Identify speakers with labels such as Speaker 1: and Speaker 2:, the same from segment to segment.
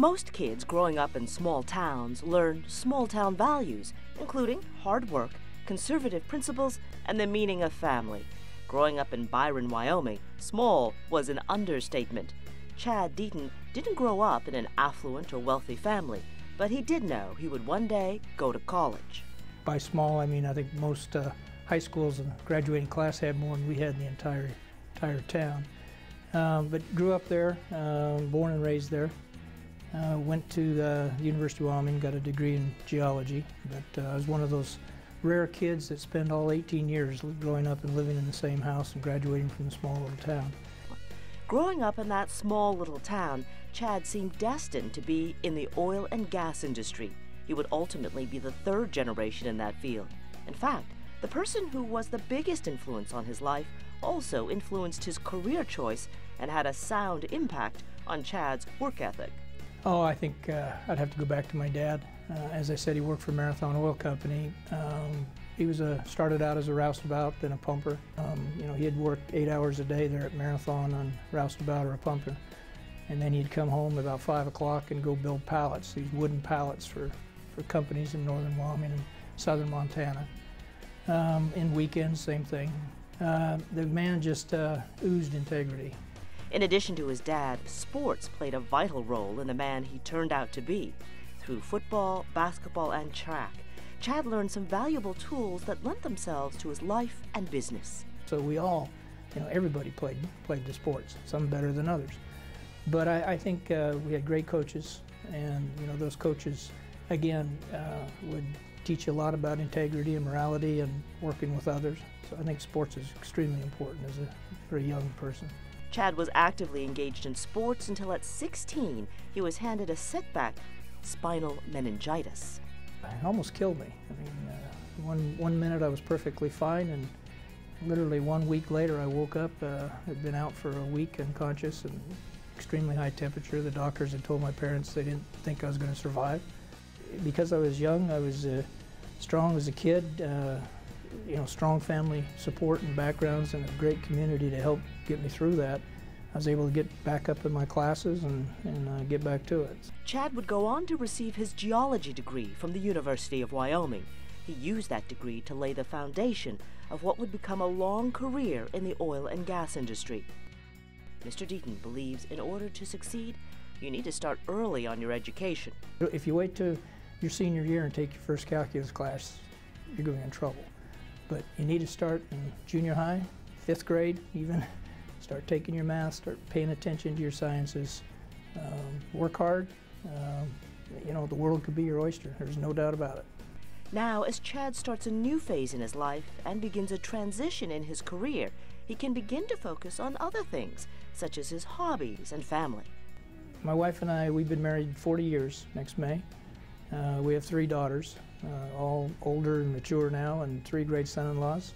Speaker 1: Most kids growing up in small towns learn small-town values, including hard work, conservative principles, and the meaning of family. Growing up in Byron, Wyoming, small was an understatement. Chad Deaton didn't grow up in an affluent or wealthy family, but he did know he would one day go to college.
Speaker 2: By small, I mean I think most high schools and graduating class had more than we had in the entire town. But grew up there, born and raised there. Went to the University of Wyoming, got a degree in geology, but I was one of those rare kids that spend all 18 years growing up and living in the same house and graduating from a small little town.
Speaker 1: Growing up in that small little town, Chad seemed destined to be in the oil and gas industry. He would ultimately be the third generation in that field. In fact, the person who was the biggest influence on his life also influenced his career choice and had a sound impact on Chad's work ethic.
Speaker 2: Oh, I think I'd have to go back to my dad. As I said, he worked for Marathon Oil Company. He was started out as a roustabout, then a pumper. He had worked 8 hours a day there at Marathon on roustabout or a pumper. And then he'd come home about 5 o'clock and go build pallets, these wooden pallets for companies in northern Wyoming and southern Montana. In weekends, same thing. The man just oozed integrity.
Speaker 1: In addition to his dad, sports played a vital role in the man he turned out to be. Through football, basketball, and track, Chad learned some valuable tools that lent themselves to his life and business.
Speaker 2: So we all, everybody played the sports, some better than others. But I think we had great coaches, and those coaches, again, would teach you a lot about integrity and morality and working with others. So I think sports is extremely important as a very young person.
Speaker 1: Chad was actively engaged in sports until at 16 he was handed a setback, spinal meningitis.
Speaker 2: It almost killed me. I mean, one minute I was perfectly fine, and literally 1 week later I woke up, had been out for a week unconscious and extremely high temperature. The doctors had told my parents they didn't think I was going to survive. Because I was young, I was strong as a kid, strong family support and backgrounds and a great community to help get me through that. I was able to get back up in my classes and get back to it.
Speaker 1: Chad would go on to receive his geology degree from the University of Wyoming. He used that degree to lay the foundation of what would become a long career in the oil and gas industry. Mr. Deaton believes in order to succeed, you need to start early on your education.
Speaker 2: If you wait till your senior year and take your first calculus class, you're going to be in trouble. But you need to start in junior high, 5th grade even. Start taking your math, start paying attention to your sciences. Work hard. The world could be your oyster. There's no doubt about it.
Speaker 1: Now, as Chad starts a new phase in his life and begins a transition in his career, he can begin to focus on other things, such as his hobbies and family.
Speaker 2: My wife and I, we've been married 40 years next May. We have 3 daughters, all older and mature now, and 3 great son-in-laws,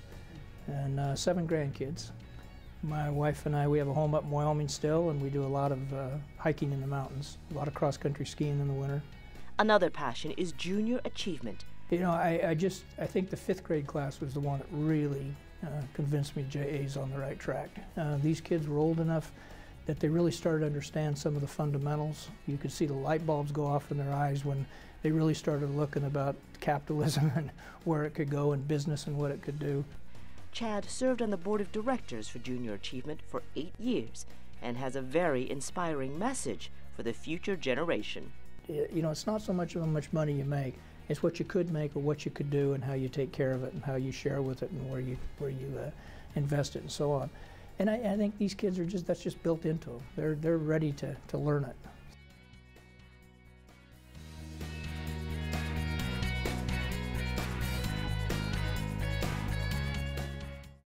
Speaker 2: and 7 grandkids. My wife and I, we have a home up in Wyoming still, and we do a lot of hiking in the mountains, a lot of cross-country skiing in the winter.
Speaker 1: Another passion is junior achievement.
Speaker 2: I think the 5th grade class was the one that really convinced me JA's on the right track. These kids were old enough that they really started to understand some of the fundamentals. You could see the light bulbs go off in their eyes when they really started looking about capitalism and where it could go and business and what it could do.
Speaker 1: Chad served on the board of directors for Junior Achievement for 8 years and has a very inspiring message for the future generation.
Speaker 2: It's not so much how much money you make, it's what you could make or what you could do and how you take care of it and how you share with it and where you invest it and so on. And I think these kids that's just built into them. They're ready to learn it.